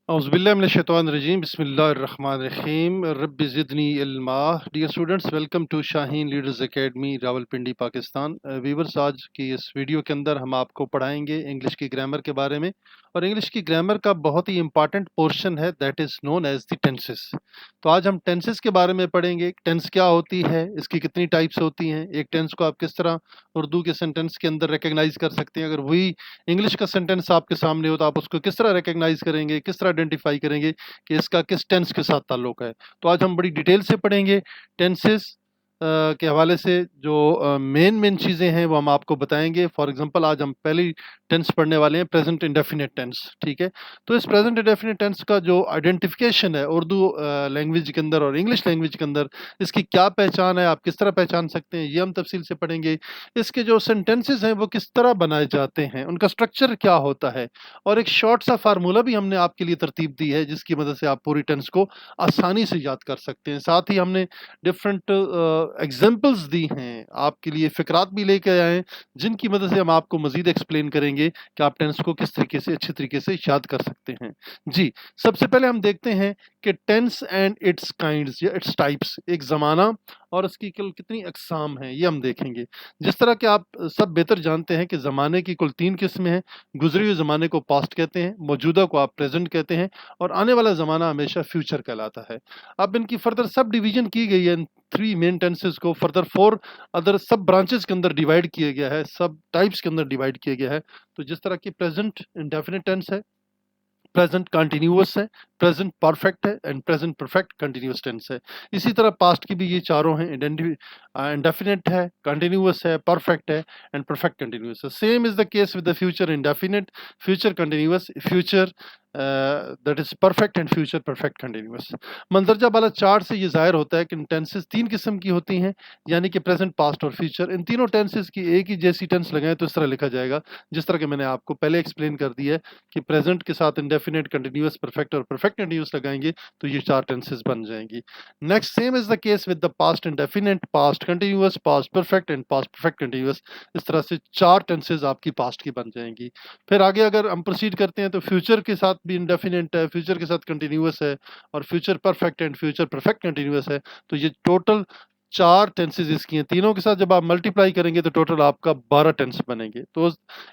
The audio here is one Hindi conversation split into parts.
औज़ुबिल्लाहिमिनश्शैतानिर्रजीम बिस्मिल्लाहिर्रहमानिर्रहीम रब्बि ज़िदनी इल्मा। Dear students, welcome to Shaheen leaders academy Rawalpindi Pakistan. Viewers, आज की इस वीडियो के अंदर हम आपको पढ़ाएंगे इंग्लिश की ग्रामर के बारे में। और इंग्लिश की ग्रामर का बहुत ही इंपॉर्टेंट पोर्शन है, that is known as the tenses. तो आज हम टेंसेस के बारे में पढ़ेंगे। टेंस क्या होती है, इसकी कितनी टाइप्स होती हैं, एक टेंस को आप किस तरह उर्दू के सेंटेंस के अंदर रिकग्नाइज कर सकते हैं। अगर वही इंग्लिश का सेंटेंस आपके सामने हो तो आप उसको किस तरह रिकग्नाइज करेंगे, किस तरह आइडेंटिफाई करेंगे कि इसका किस टेंस के साथ ताल्लुक है। तो आज हम बड़ी डिटेल से पढ़ेंगे टेंसेस के हवाले से। जो मेन चीज़ें हैं वो हम आपको बताएंगे। फॉर एग्जांपल, आज हम पहली टेंस पढ़ने वाले हैं, प्रेजेंट इंडेफिनिट टेंस। ठीक है, तो इस प्रेजेंट इंडेफिनिट टेंस का जो आइडेंटिफिकेशन है उर्दू लैंग्वेज के अंदर और इंग्लिश लैंग्वेज के अंदर, इसकी क्या पहचान है, आप किस तरह पहचान सकते हैं, ये हम तफसील से पढ़ेंगे। इसके जो सेंटेंसेस हैं वो किस तरह बनाए जाते हैं, उनका स्ट्रक्चर क्या होता है, और एक शॉर्ट सा फार्मूला भी हमने आपके लिए तरतीब दी है जिसकी मदद से आप पूरी टेंस को आसानी से याद कर सकते हैं। साथ ही हमने डिफरेंट एग्जांपल्स दी हैं, आपके लिए फिकरात भी लेके आए हैं जिनकी मदद से हम आपको मजीद एक्सप्लेन करेंगे कि आप टेंस को किस तरीके से अच्छे तरीके से याद कर सकते हैं। जी, सबसे पहले हम देखते हैं कि टेंस एंड इट्स काइंड्स या इट्स टाइप्स, एक ज़माना और उसकी कुल कितनी अकसाम हैं, ये हम देखेंगे। जिस तरह के आप सब बेहतर जानते हैं कि ज़माने की कुल 3 किस्में हैं। गुज़रे हुए ज़माने को पास्ट कहते हैं, मौजूदा को आप प्रेज़ेंट कहते हैं, और आने वाला ज़माना हमेशा फ्यूचर कहलाता है। अब इनकी फर्दर सब डिवीज़न की गई है। इन 3 मेन टेंसेस को फर्दर 4 अदर सब ब्रांचेस के अंदर डिवाइड किया गया है, सब टाइप्स के अंदर डिवाइड किया गया है। तो जिस तरह की प्रेज़ेंट इंडेफिनिट टेंस है, प्रेजेंट कंटिन्यूअस है, प्रेजेंट परफेक्ट है, and present perfect continuous tense है। इसी तरह पास्ट की भी ये चारों हैं, इंडेफिनिट है, कंटिन्यूअस है, परफेक्ट है, एंड परफेक्ट कंटिन्यूअस है। Same is the case with the future indefinite, future continuous, future that is perfect, and future perfect continuous. मंदरजा वाला चार्ट से ये जाहिर होता है कि टेंसेस 3 किस्म की होती हैं, यानी कि प्रेजेंट, पास्ट और फ्यूचर। इन तीनों टेंसेस की एक ही जैसी टेंस लगाएं तो इस तरह लिखा जाएगा, जिस तरह के मैंने आपको पहले एक्सप्लेन कर दिया है कि प्रेजेंट के साथ इंडेफिनिट, कंटीन्यूअस, परफेक्ट और परफेक्ट कंटीन्यूअस लगाएंगे तो ये 4 टेंसेस बन जाएंगी। Next, same is the case with the past indefinite, past continuous, past perfect and past perfect continuous. इस तरह से 4 टेंसेस आपकी पास्ट की बन जाएंगी। फिर आगे अगर हम प्रोसीड करते हैं तो फ्यूचर के साथ भी इंडेफिनिट है, फ्यूचर के साथ कंटीन्यूअस है, और future perfect and future perfect continuous है। तो ये टोटल 4 टेंसेस इसकी हैं। तीनों के साथ जब आप मल्टीप्लाई करेंगे तो टोटल आपका 12 टेंस बनेंगे। तो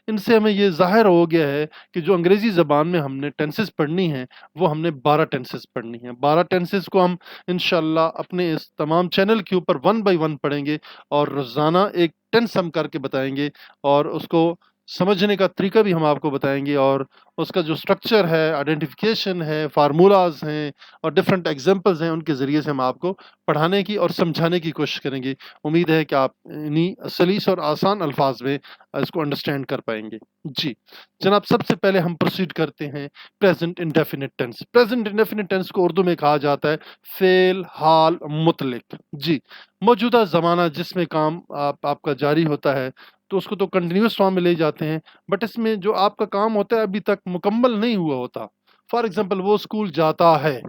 इनसे हमें ये ज़ाहिर हो गया है कि जो अंग्रेज़ी ज़बान में हमने टेंसेस पढ़नी है वो हमने 12 टेंसेस पढ़नी है। 12 टेंसेस को हम इंशाल्लाह अपने इस तमाम चैनल के ऊपर 1 बाय 1 पढ़ेंगे और रोज़ाना एक टेंस हम करके बताएँगे, और उसको समझने का तरीका भी हम आपको बताएँगे, और उसका जो स्ट्रक्चर है, आइडेंटिफिकेशन है, फ़ार्मूलाज़ हैं और डिफरेंट एग्ज़ाम्पल्स हैं, उनके ज़रिए से हम आपको पढ़ाने की और समझाने की कोशिश करेंगे। उम्मीद है कि आप इन्हीं सलीस और आसान अल्फाज में इसको अंडरस्टैंड कर पाएंगे। जी जनाब, सबसे पहले हम प्रोसीड करते हैं present indefinite tense. Present indefinite tense को उर्दू में कहा जाता है फेल, हाल, मुतलिक। जी, मौजूदा ज़माना जिसमें काम आपका जारी होता है तो उसको तो कंटिन्यूअस फॉर्म में ले जाते हैं, बट इसमें जो आपका काम होता है अभी तक मुकम्मल नहीं हुआ होता। फॉर एग्जाम्पल, वो स्कूल जाता है,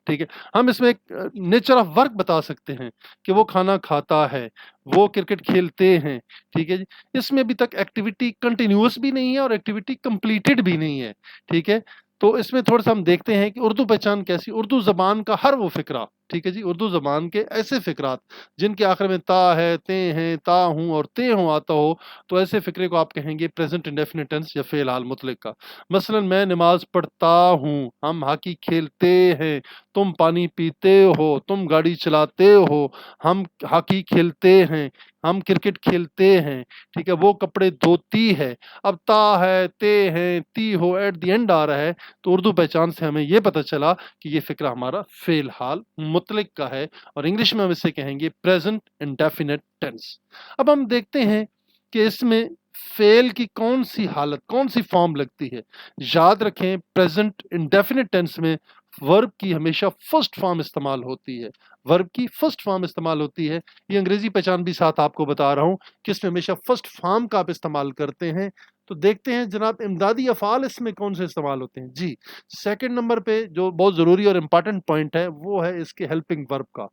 ठीक है, हम इसमें एक नेचर ऑफ वर्क बता सकते हैं कि वो खाना खाता है, वो क्रिकेट खेलते हैं। ठीक है जी, इसमें अभी तक एक्टिविटी कंटिन्यूअस भी नहीं है और एक्टिविटी कंप्लीटेड भी नहीं है। ठीक है, तो इसमें थोड़ा सा हम देखते हैं कि उर्दू पहचान कैसी। उर्दू जबान का हर वो फिक्रा, ठीक है जी, उर्दू जबान के ऐसे फिक्रात जिनके आखिर में ता है, ते हैं, ता हूं और ते हूं आता हो, तो ऐसे फिक्रे को आप कहेंगे प्रेजेंट इंडेफिनिट टेंस या फेल हाल मुतलक का। मसलन, मैं नमाज पढ़ता हूं, हम हॉकी खेलते हैं, तुम पानी पीते हो, तुम गाड़ी चलाते हो, हम हॉकी खेलते हैं, हम क्रिकेट खेलते हैं। ठीक है, वो कपड़े धोती है। अब ता है, ते है, ती हो एट द एंड आ रहा है, तो उर्दू पहचान से हमें ये पता चला कि ये फिक्रा हमारा फेल हाल मुतलक का है, और इंग्लिश में हम इसे कहेंगे प्रेजेंट इंडेफिनिट टेंस। अब हम देखते हैं कि इसमें फेल की कौन सी हालत, कौन सी फॉर्म लगती है। याद रखें, प्रेजेंट इंडेफिनिट टेंस में वर्ब की हमेशा फर्स्ट फॉर्म इस्तेमाल होती है। वर्ब की फर्स्ट फॉर्म इस्तेमाल होती है। ये अंग्रेजी पहचान भी साथ आपको बता रहा हूं कि इसमें हमेशा फर्स्ट फॉर्म का आप इस्तेमाल करते हैं। तो देखते हैं जनाब, इमदादी अफ़ाल इसमें कौन से इस्तेमाल होते हैं। जी, सेकंड नंबर पे जो बहुत ज़रूरी और इम्पॉर्टेंट पॉइंट है वो है इसके हेल्पिंग वर्ब का।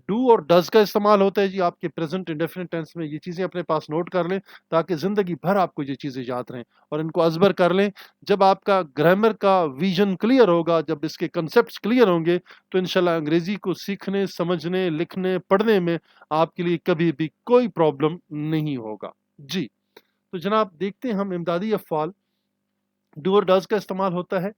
डू और डज का इस्तेमाल होता है जी आपके प्रेजेंट इंडेफिनिट टेंस में। ये चीज़ें अपने पास नोट कर लें ताकि ज़िंदगी भर आपको ये चीज़ें याद रहें और इनको अजबर कर लें। जब आपका ग्रामर का विजन क्लियर होगा, जब इसके कंसेप्ट क्लियर होंगे, तो इंशाल्लाह अंग्रेज़ी को सीखने, समझने, लिखने, पढ़ने में आपके लिए कभी भी कोई प्रॉब्लम नहीं होगा जी। तो जनाब देखते हैं हम इमदादी अफ़आल डू और डज का इस्तेमाल होता है,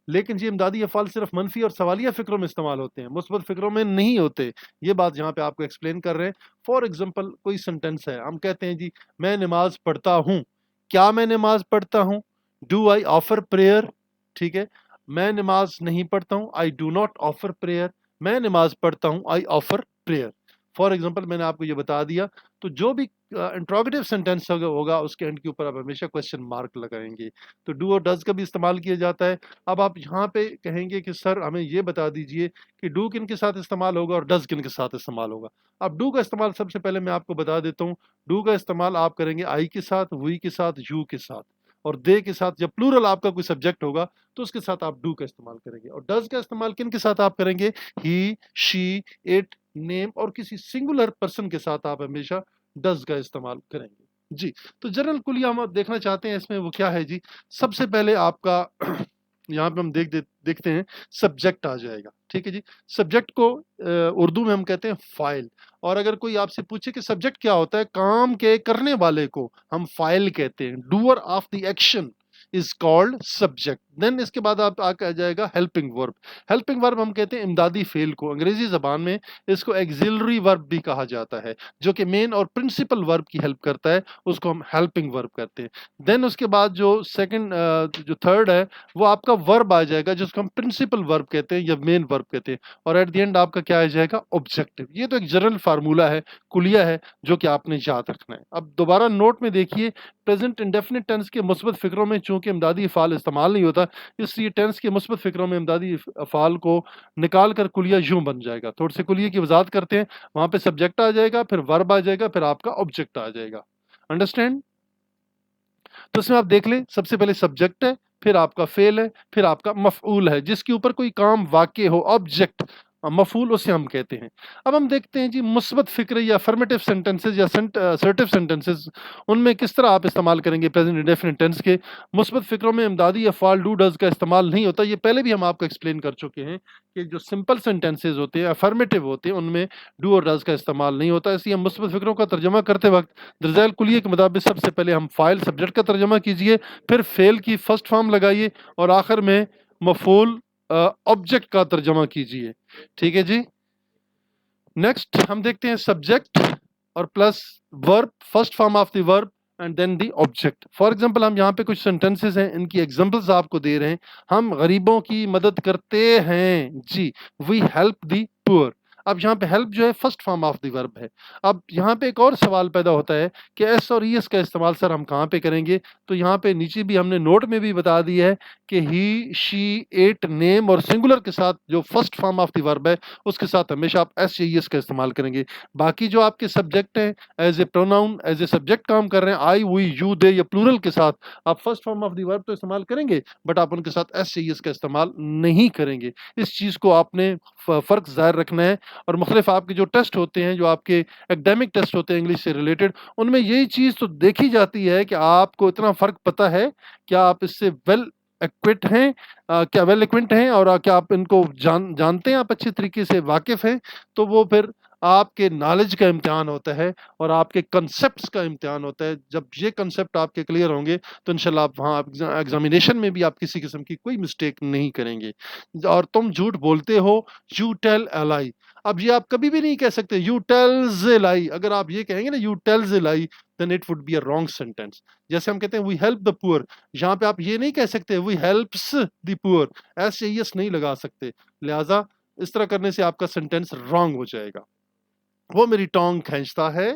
लेकिन ये इमदादी अफ़ाल सिर्फ मनफी और सवालिया फ़िक्रों में इस्तेमाल होते हैं, मुस्बत फ़िक्रों में नहीं होते। ये बात यहाँ पे आपको एक्सप्लेन कर रहे हैं। फॉर एग्जांपल कोई सेंटेंस है, हम कहते हैं जी मैं नमाज पढ़ता हूँ। क्या मैं नमाज पढ़ता हूँ? Do I offer prayer? ठीक है। मैं नमाज नहीं पढ़ता हूँ, आई डू नॉट ऑफर प्रेयर। मैं नमाज पढ़ता हूँ, I offer prayer. For example मैंने आपको ये बता दिया। तो जो भी इंट्रोगेटिव सेंटेंस होगा उसके एंड के ऊपर आप हमेशा क्वेश्चन मार्क लगाएंगे। तो डू और डज का भी इस्तेमाल किया जाता है। अब आप यहाँ पे कहेंगे कि सर हमें ये बता दीजिए कि डू किन के साथ इस्तेमाल होगा और डज किन के साथ इस्तेमाल होगा। अब डू का इस्तेमाल सबसे पहले मैं आपको बता देता हूँ। डू का इस्तेमाल आप करेंगे आई के साथ, वी के साथ, यू के साथ और दे के साथ। जब प्लूरल आपका कोई सब्जेक्ट होगा तो उसके साथ आप डू का इस्तेमाल करेंगे। और डज का इस्तेमाल किन के साथ आप करेंगे? ही, शी, इट, नेम और किसी सिंगुलर पर्सन के साथ आप हमेशा डज का इस्तेमाल करेंगे जी। तो जनरल कुलिया हम देखना चाहते हैं इसमें, वो क्या है जी। सबसे पहले आपका यहाँ पे हम देखते हैं सब्जेक्ट आ जाएगा। ठीक है जी। सब्जेक्ट को उर्दू में हम कहते हैं फाइल। और अगर कोई आपसे पूछे कि सब्जेक्ट क्या होता है, काम के करने वाले को हम फाइल कहते हैं। Doer of the action is called subject. Then इसके बाद आप आ जाएगा हेल्पिंग वर्ब। हेल्पिंग वर्ब हम कहते हैं इमदादी फेल को। अंग्रेजी जबान में इसको एक्सिलरी वर्ब भी कहा जाता है, जो कि मेन और प्रिंसिपल वर्ब की हेल्प करता है, उसको हम हेल्पिंग वर्ब कहते हैं। देन उसके बाद जो सेकंड जो थर्ड है वो आपका वर्ब आ जाएगा, जिसको हम प्रिंसिपल वर्ब कहते हैं या मेन वर्ब कहते हैं। और एट द एंड आपका क्या आ जाएगा? ऑब्जेक्टिव। ये तो एक जनरल फार्मूला है, कुलिया है, जो कि आपने याद रखना है। अब दोबारा नोट में देखिए, प्रेजेंट इंडेफिनिट टेंस के मुस्बत फिक्रों में चूंकि इमदादी अफ़ाल इस्तेमाल नहीं होता, इसलिए टेंस के मुस्बत फिक्रों में इमदादी अफ़ाल को निकाल कर कुलिया यूं बन जाएगा। थोड़े से कुलिया की वजाहत करते हैं। वहां पे सब्जेक्ट आ जाएगा, फिर वर्ब आ जाएगा, फिर आपका ऑब्जेक्ट आ जाएगा। अंडरस्टैंड? तो इसमें आप देख लें, सबसे पहले सब्जेक्ट है, फिर आपका फेल है, फिर आपका मफऊल है, जिसके ऊपर कोई काम वाक़े हो, ऑब्जेक्ट। मफऊल उसे हम कहते हैं। अब हम देखते हैं जी मुस्बत फ़िक्र या अफर्मेटिव सेंटेंसेस या असर्टिव सेंटेंसेस, उनमें किस तरह आप इस्तेमाल करेंगे प्रेजेंट इंडेफिनिट टेंस के। मुस्बत फ़िक्रों में इमदादी अफ़आल डू डज़ का इस्तेमाल नहीं होता। ये पहले भी हम आपको एक्सप्लेन कर चुके हैं कि जो सिंपल सेंटेंसेस होते हैं, अफर्मेटिव होते हैं, उनमें डू और डज़ का इस्तेमाल नहीं होता। इसलिए हम मुस्बत फ़िक्रों का तर्जुमा करते वक्त दरअसल कुलिये के मुताबिक सबसे पहले हम फाइल सब्जेक्ट का तर्जुमा कीजिए, फिर फेल की फर्स्ट फॉर्म लगाइए और आखिर में मफूल ऑब्जेक्ट का तर्जुमा कीजिए। ठीक है जी। नेक्स्ट हम देखते हैं सब्जेक्ट और plus verb, first form of the verb and then the object. For example हम यहाँ पे कुछ सेंटेंसेस हैं, इनकी एग्जांपल्स आपको दे रहे हैं। हम गरीबों की मदद करते हैं जी, वी हेल्प द पुअर। अब यहाँ पे हेल्प जो है first form of the verb है। अब यहाँ पे एक और सवाल पैदा होता है कि एस और ईएस का इस्तेमाल सर हम कहाँ पे करेंगे। तो यहाँ पे नीचे भी हमने नोट में भी बता दिया है कि ही, शी, इट, नेम और सिंगुलर के साथ जो first form of the verb है उसके साथ हमेशा आप एस या ईएस का इस्तेमाल करेंगे। बाकी जो आपके सब्जेक्ट हैं as a pronoun, as a subject काम कर रहे हैं, आई, वी, यू, दे या प्लूरल के साथ आप first form of the verb तो इस्तेमाल करेंगे, बट आप उनके साथ एस या ईएस का इस्तेमाल नहीं करेंगे। इस चीज़ को आपने फ़र्क ज़ाहिर रखना है। और मुख्तलिफ आपके जो टेस्ट होते हैं, जो आपके एकेडमिक टेस्ट होते हैं इंग्लिश से रिलेटेड, उनमें यही चीज़ तो देखी जाती है कि आपको इतना फ़र्क पता है, क्या आप इससे वेल एक्विट हैं, क्या वेल एक्विंट हैं और क्या आप इनको जानते हैं, आप अच्छे तरीके से वाकिफ़ हैं। तो वो फिर आपके नॉलेज का इम्तिहान होता है और आपके कंसेप्ट्स का इम्तिहान होता है। जब ये कंसेप्ट आपके क्लियर होंगे तो इंशाल्लाह आप वहाँ एग्जामिनेशन में भी आप किसी किस्म की कोई मिस्टेक नहीं करेंगे। और तुम झूठ बोलते हो, यू टेल अ लाई। अब ये आप कभी भी नहीं कह सकते यू टेल्स ए लाई। अगर आप ये कहेंगे ना you tells a lie, then it would be a wrong sentence. जैसे हम कहते हैं वी हेल्प द पुअर, यहाँ पे आप ये नहीं कह सकते वी हेल्प्स द पुअर, ऐसे यस नहीं लगा सकते। लिहाजा इस तरह करने से आपका सेंटेंस रॉन्ग हो जाएगा। वो मेरी टोंग खींचता है,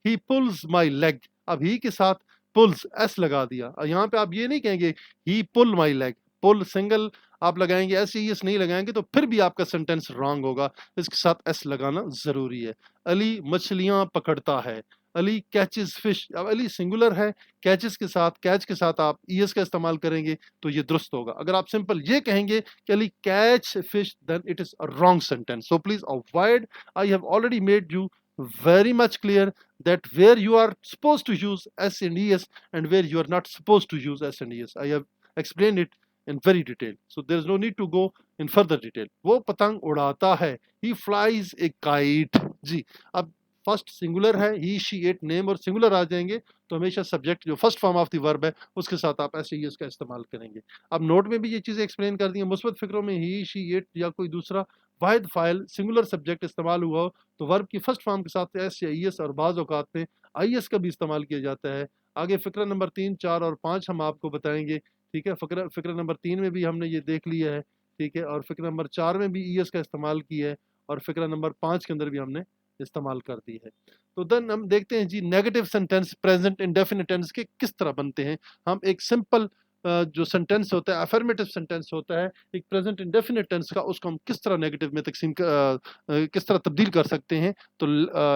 ही पुल्स माई लेग। अब ही के साथ पुल्स एस लगा दिया। यहाँ पे आप ये नहीं कहेंगे ही पुल माई लेग, पुल सिंगल आप लगाएंगे, ऐसे ही एस नहीं लगाएंगे तो फिर भी आपका सेंटेंस रॉन्ग होगा। इसके साथ एस लगाना जरूरी है। अली मछलियां पकड़ता है, अली कैचेस फिश। अब अली सिंगुलर है, कैचेस के साथ, कैच के साथ आप ईएस का इस्तेमाल करेंगे तो ये दुरुस्त होगा। अगर आप सिंपल ये कहेंगे कि Ali catch fish, then it is a wrong sentence. So please avoid, I have already made you very much clear that where you are supposed to use s and es and where you are not supposed to use s and es. I have explained it in very detail, so there is no need to go in further detail. वो पतंग उड़ाता है, he flies a kite। जी, अब फर्स्ट सिंगुलर है, ही शी इट, नेम और सिंगुलर आ जाएंगे तो हमेशा सब्जेक्ट जो first form of the verb है उसके साथ आप ऐसे ही इसका इस्तेमाल करेंगे। अब नोट में भी ये चीज़ें एक्सप्लेन कर दी हैं। मुस्बत फिक्रों में ही शी इट या कोई दूसरा वाहिद फाइल सिंगुलर सब्जेक्ट इस्तेमाल हुआ हो तो वर्ब की फर्स्ट फॉर्म के साथ एस या ई एस और बाज़ औकात में आई एस का भी इस्तेमाल किया जाता है। आगे फ़िक्रा नंबर 3, 4 और 5 हम आपको बताएंगे। ठीक है, फ़िक्रा नंबर 3 में भी हमने ये देख लिया है। ठीक है, और फ़िक्रा नंबर 4 में भी ई एस का इस्तेमाल किया है और फ़िक्रा नंबर 5 के अंदर भी हमने इस्तेमाल कर दी है। तो देन हम देखते हैं जी negative sentence present indefinite tense के किस तरह बनते हैं। हम एक सिंपल जो सेंटेंस होता है, अफर्मेटिव सेंटेंस होता है एक प्रेजेंट इंडेफिनिट टेंस का, उसको हम किस तरह नेगेटिव में तकसीम किस तरह तब्दील कर सकते हैं। तो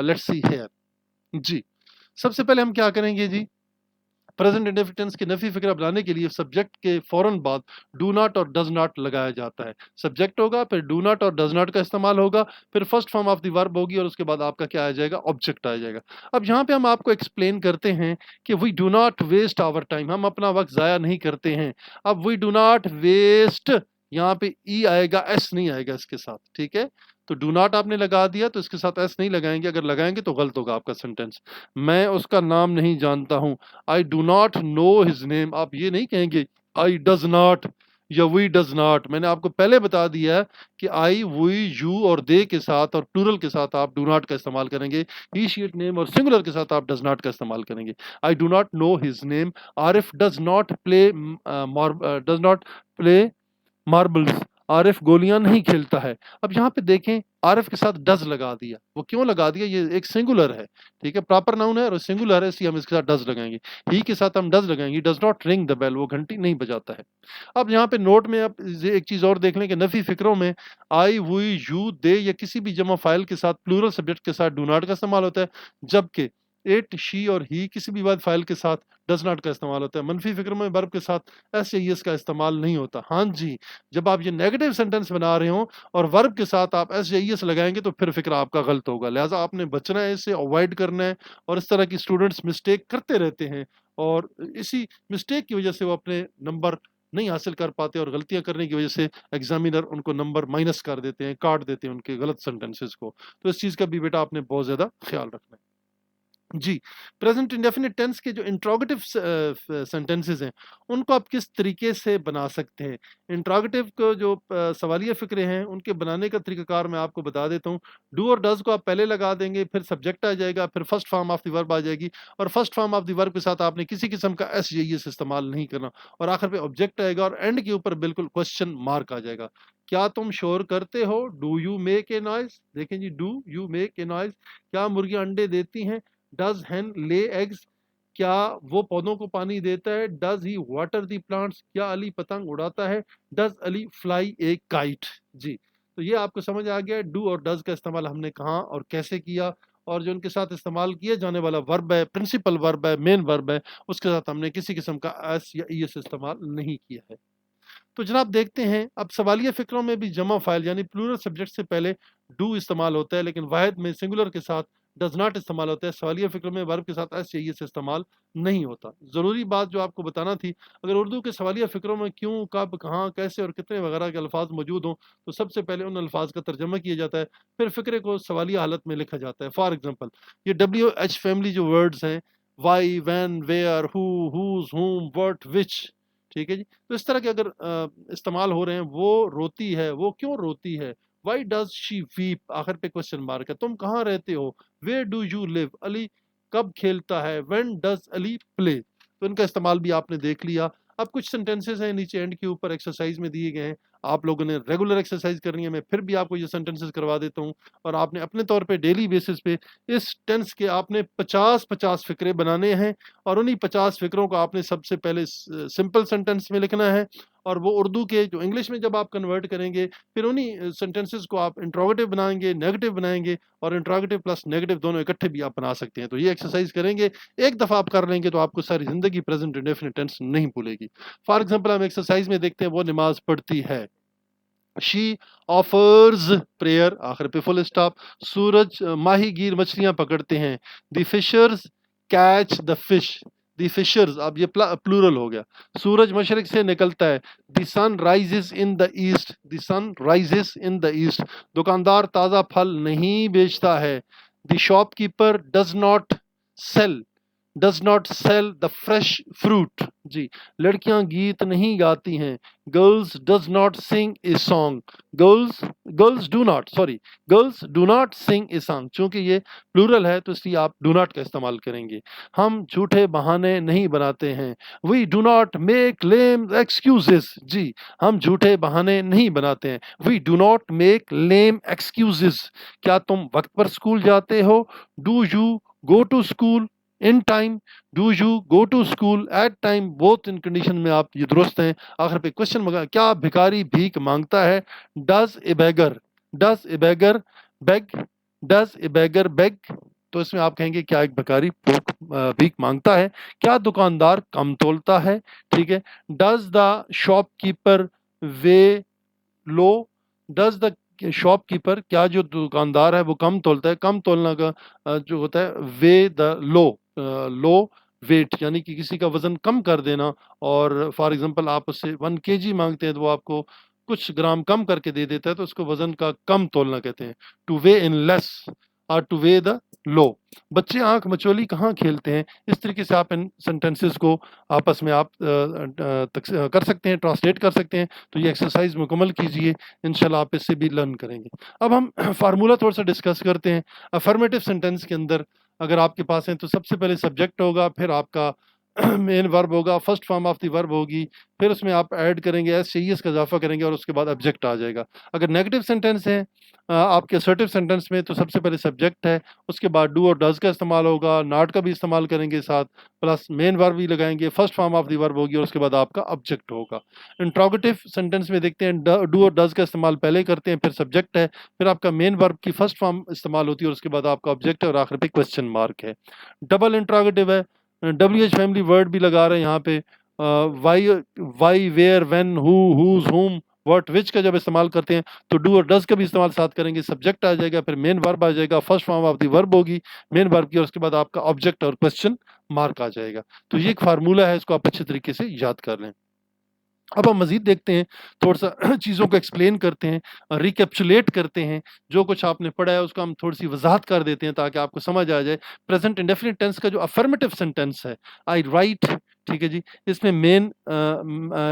लेट्स सी हियर। जी, सबसे पहले हम क्या करेंगे जी, प्रेजेंट इंडेफिनिट टेंस की नफी फिक्रा बनाने के लिए सब्जेक्ट के फौरन बाद डू नॉट और डज नॉट लगाया जाता है। सब्जेक्ट होगा, फिर डू नॉट और डज नॉट का इस्तेमाल होगा, फिर first form of the verb होगी और उसके बाद आपका क्या आ जाएगा, ऑब्जेक्ट आ जाएगा। अब यहाँ पे हम आपको एक्सप्लेन करते हैं कि we do not waste our time, हम अपना वक्त ज़ाया नहीं करते हैं। अब वी डू नॉट वेस्ट, यहाँ पे ई आएगा, एस नहीं आएगा इसके साथ। ठीक है, तो डू नॉट आपने लगा दिया तो इसके साथ एस नहीं लगाएंगे, अगर लगाएंगे तो गलत होगा आपका सेंटेंस। मैं उसका नाम नहीं जानता हूं, आई do not know his name, आप ये नहीं कहेंगे आई डज नॉट या वी डज नॉट। मैंने आपको पहले बता दिया है कि आई, वी, यू और दे के साथ और प्लूरल के साथ आप डू नॉट का इस्तेमाल करेंगे। ही, शी, इट, नेम और सिंगुलर के साथ आप डज नॉट का इस्तेमाल करेंगे। आई do not know his name, Arif does not play marbles, Arif गोलियां नहीं खेलता है। अब यहाँ पे देखें आरिफ के साथ डज लगा दिया, वो क्यों लगा दिया, ये एक सिंगुलर है। ठीक है, प्रॉपर नाउन है और सिंगुलर है, इसलिए हम इसके साथ डज लगाएंगे। ही के साथ हम डज लगाएंगे, does not ring the bell, वो घंटी नहीं बजाता है। अब यहाँ पे नोट में अब एक चीज और देख लें कि नफी फिक्रों में आई, वी, यू, दे या किसी भी जमा फाइल के साथ प्लूरल सब्जेक्ट के साथ डू नॉट का इस्तेमाल होता है, जबकि इट, शी और ही किसी भी वाहिद फाइल के साथ डज नॉट का इस्तेमाल होता है। मनफी फिक्र में वर्ब के साथ एस या एस का इस्तेमाल नहीं होता। हाँ जी, जब आप ये नेगेटिव सेंटेंस बना रहे हो और वर्ब के साथ आप एस या एस लगाएंगे तो फिर फिक्र आपका गलत होगा। लिहाजा आपने बचना है, इससे अवॉइड करना है। और इस तरह की स्टूडेंट्स मिस्टेक करते रहते हैं और इसी मिस्टेक की वजह से वो अपने नंबर नहीं हासिल कर पाते और गलतियां करने की वजह से एग्जामिनर उनको नंबर माइनस कर देते हैं, काट देते हैं उनके गलत सेंटेंसेस को। तो इस चीज़ का भी बेटा आपने बहुत ज़्यादा ख्याल रखना है। जी, प्रेजेंट इंडेफिनिट टेंस के जो इंट्रोगेटिव सेंटेंसेस हैं उनको आप किस तरीके से बना सकते हैं। इंट्रोगेटिव को जो सवालिया फिक्रे हैं उनके बनाने का तरीकाकार मैं आपको बता देता हूँ। डू और डज को आप पहले लगा देंगे, फिर सब्जेक्ट आ जाएगा, फिर first form of the verb आ जाएगी और first form of the verb के साथ आपने किसी किस्म का एस या एस इस्तेमाल नहीं करना और आखिर पे ऑब्जेक्ट आएगा और एंड के ऊपर बिल्कुल क्वेश्चन मार्क आ जाएगा। क्या तुम शोर करते हो, do you make a noise. देखें जी, do you make a noise, क्या मुर्गियां अंडे देती हैं। डज हैन ले एग्स, क्या वो पौधों को पानी देता है। Does he water the plants, क्या अली पतंग उड़ाता है। Does Ali fly a kite. जी, तो ये आपको समझ आ गया डू और डज का इस्तेमाल हमने कहाँ और कैसे किया और जो उनके साथ इस्तेमाल किया जाने वाला वर्ब है, प्रिंसिपल वर्ब है, मेन वर्ब है, उसके साथ हमने किसी किस्म का एस या ई एस इस्तेमाल नहीं किया है। तो जनाब देखते हैं अब सवालिया फिक्रों में भी जमा फाइल यानी प्लूरल सब्जेक्ट से पहले डू इस्तेमाल होता है, लेकिन वाहिद में सिंगुलर के साथ डज नॉट इस्तेमाल होता है। सवालिया फिक्र में वर्ब के साथ एस या एस इस्तेमाल नहीं होता। ज़रूरी बात जो आपको बताना थी, अगर उर्दू के सवालिया फिक्रों में क्यों, कब, कहाँ, कैसे और कितने वगैरह के अल्फाज मौजूद हों तो सबसे पहले उन अल्फाज का तर्जमा किया जाता है, फिर फिक्रे को सवालिया हालत में लिखा जाता है। फॉर एग्जाम्पल ये WH फैमिली जो वर्ड्स हैं, why, when, where, who, whose, whom, what, which, ठीक है जी, तो इस तरह के अगर इस्तेमाल हो रहे हैं, वो रोती है, वो क्यों रोती है। वाई डज शी वीप, आखिर पे क्वेश्चन मार्क है। तुम कहाँ रहते हो, where do you live, Ali कब खेलता है, व्हेन डज अली प्ले। तो इनका इस्तेमाल भी आपने देख लिया। अब कुछ सेंटेंसेस हैं नीचे एंड के ऊपर एक्सरसाइज में दिए गए हैं, आप लोगों ने रेगुलर एक्सरसाइज करनी है। मैं फिर भी आपको ये सेंटेंसेस करवा देता हूँ और आपने अपने तौर पे डेली बेसिस पे इस टेंस के आपने 50-50 फिक्रे बनाने हैं और उन्हीं 50 फिक्रों को आपने सबसे पहले सिंपल सेंटेंस में लिखना है और वो उर्दू के जो इंग्लिश में जब आप कन्वर्ट करेंगे फिर उन्हीं सेंटेंसेस को आप इंट्रोगेटिव बनाएंगे, नेगेटिव बनाएंगे और इंट्रोगेटिव प्लस नेगेटिव दोनों इकट्ठे भी आप बना सकते हैं। तो ये एक्सरसाइज करेंगे, एक दफ़ा आप कर लेंगे तो आपको सारी ज़िंदगी प्रेजेंट इंडेफिनिट टेंस नहीं भूलेगी। फॉर एग्जांपल हम एक्सरसाइज में देखते हैं वो नमाज पढ़ती है। शी ऑफर्स प्रेयर, आखिर पे फुल स्टॉप। सूरज माहीगीर मछलियां पकड़ते हैं। The fishers catch the fish. The fishers, अब ये प्लूरल हो गया। सूरज मशरिक से निकलता है। The sun rises in the east. The sun rises in the east. दुकानदार ताजा फल नहीं बेचता है। The shopkeeper does not sell the fresh fruit. जी, लड़कियां गीत नहीं गाती हैं। Girls does not sing a song. Girls do not sing a song. चूंकि ये प्लूरल है तो इसलिए आप डू नॉट का इस्तेमाल करेंगे। हम झूठे बहाने नहीं बनाते हैं। We do not make lame excuses. जी, हम झूठे बहाने नहीं बनाते हैं। We do not make lame excuses. क्या तुम वक्त पर स्कूल जाते हो? Do you go to school in time? Do you go to school at time? Both in condition में आप ये दुरुस्त हैं। आखिर पे क्वेश्चन मंगा, क्या भिखारी भीख मांगता है? Does a beggar beg? Does a beggar beg? तो इसमें आप कहेंगे क्या एक भिखारी भीख मांगता है? क्या दुकानदार कम तोलता है? ठीक है। Does the shopkeeper way low? Does the shopkeeper, क्या जो दुकानदार है वो कम तोलता है? कम तोलना का जो होता है वे द लो वेट, यानी कि किसी का वजन कम कर देना। और फॉर एग्जांपल आप उससे 1 kg मांगते हैं तो वो आपको कुछ ग्राम कम करके दे देता है, तो उसको वजन का कम तोलना कहते हैं। टू वे इन लेस और टू वे द लो। बच्चे आंख मचोली कहाँ खेलते हैं? इस तरीके से आप इन सेंटेंसेस को आपस में आप कर सकते हैं, ट्रांसलेट कर सकते हैं। तो ये एक्सरसाइज मुकम्मल कीजिए, इंशाल्लाह आप इससे भी लर्न करेंगे। अब हम फार्मूला थोड़ा सा डिस्कस करते हैं। अफर्मेटिव सेंटेंस के अंदर अगर आपके पास है तो सबसे पहले सब्जेक्ट होगा, फिर आपका मेन वर्ब होगा, first form of the verb होगी, फिर उसमें आप ऐड करेंगे एस चाहिए इसका इजाफा करेंगे और उसके बाद ऑब्जेक्ट आ जाएगा। अगर नेगेटिव सेंटेंस है आपके असर्टिव सेंटेंस में तो सबसे पहले सब्जेक्ट है, उसके बाद डू और डज का इस्तेमाल होगा, नॉट का भी इस्तेमाल करेंगे साथ, प्लस मेन वर्ब भी लगाएंगे, first form of the verb होगी और उसके बाद आपका ऑब्जेक्ट होगा। इंट्रोगेटिव सेंटेंस में देखते हैं डू और डज का इस्तेमाल पहले करते हैं, फिर सब्जेक्ट है, फिर आपका मेन वर्ब की फर्स्ट फॉर्म इस्तेमाल होती है और उसके बाद आपका ऑब्जेक्ट है और आखिर पे क्वेश्चन मार्क है। डबल इंट्रोगेटिव है, WH फैमिली वर्ड भी लगा रहे हैं यहाँ पे। Why where when who whose whom what which का जब इस्तेमाल करते हैं तो डू और डज का भी इस्तेमाल साथ करेंगे, सब्जेक्ट आ जाएगा, फिर मेन वर्ब आ जाएगा, first form of the verb होगी मेन वर्ब की और उसके बाद आपका ऑब्जेक्ट और क्वेश्चन मार्क आ जाएगा। तो ये एक फार्मूला है, इसको आप अच्छे तरीके से याद कर लें। अब हम मजीद देखते हैं, थोड़ा सा चीज़ों को एक्सप्लेन करते हैं, रिकैप्चुलेट करते हैं। जो कुछ आपने पढ़ा है उसको हम थोड़ी सी वजाहत कर देते हैं ताकि आपको समझ आ जाए। प्रेजेंट इंडेफिनिट टेंस का जो अफर्मेटिव सेंटेंस है, आई राइट, ठीक है जी, इसमें मेन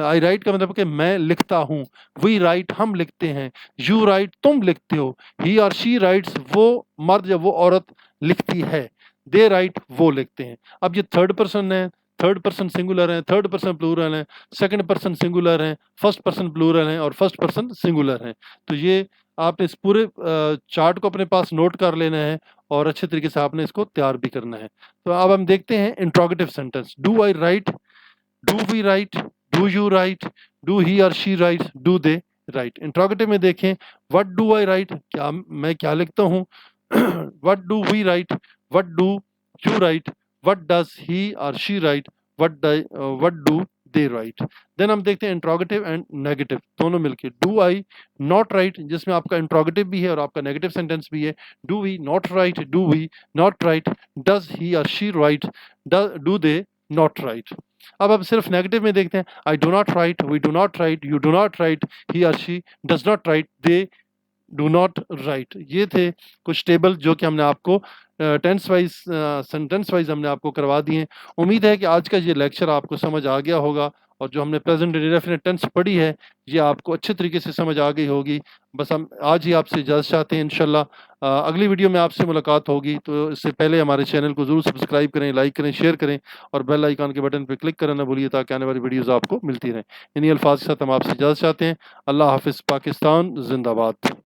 आई राइट का मतलब कि मैं लिखता हूँ, वी राइट हम लिखते हैं, यू राइट तुम लिखते हो, ही और शी राइट्स वो मर्द या वो औरत लिखती है, दे राइट वो लिखते हैं। अब ये थर्ड पर्सन है, थर्ड पर्सन सिंगुलर है, थर्ड पर्सन प्लूरल है, सेकंड पर्सन सिंगुलर है, फर्स्ट पर्सन प्लूरल है और फर्स्ट पर्सन सिंगुलर है। तो ये आपने इस पूरे चार्ट को अपने पास नोट कर लेना है और अच्छे तरीके से आपने इसको तैयार भी करना है। तो अब हम देखते हैं interrogative sentence. Do I write, do we write, do you write, do he और she write, do they write. Interrogative में देखें, व्हाट डू आई राइट, क्या मैं क्या लिखता हूँ, what do we write, what do you write, what does he or she write, what do they write। Then हम देखते हैं इंट्रोगेटिव एंड नेगेटिव दोनों मिलके। डू आई नॉट राइट, जिसमें आपका इंट्रोगेटिव भी है और आपका नेगेटिव सेंटेंस भी है। Do we not write, do we not write, does he और she write, do they not write. अब सिर्फ नेगेटिव में देखते हैं, I do not write, we do not write, you do not write, he और she does not write, they do not write. ये थे कुछ टेबल जो कि हमने आपको टेंस वाइज सेंटेंस वाइज हमने आपको करवा दिए हैं। उम्मीद है कि आज का ये लेक्चर आपको समझ आ गया होगा और जो हमने प्रेजेंट इंडेफिनिट टेंस पढ़ी है ये आपको अच्छे तरीके से समझ आ गई होगी। बस हम आज ही आपसे इजाज़त चाहते हैं। इंशाल्लाह अगली वीडियो में आपसे मुलाकात होगी, तो इससे पहले हमारे चैनल को ज़रूर सब्सक्राइब करें, लाइक करें, शेयर करें और बेल आइकन के बटन पे क्लिक करना ना भूलिए ताकि आने वाली वीडियोज़ आपको मिलती रहें। इन्हीं अल्फाज के साथ हम आपसे इजाज़त चाहते हैं। अल्लाह हाफ़िज़। पाकिस्तान ज़िंदाबाद।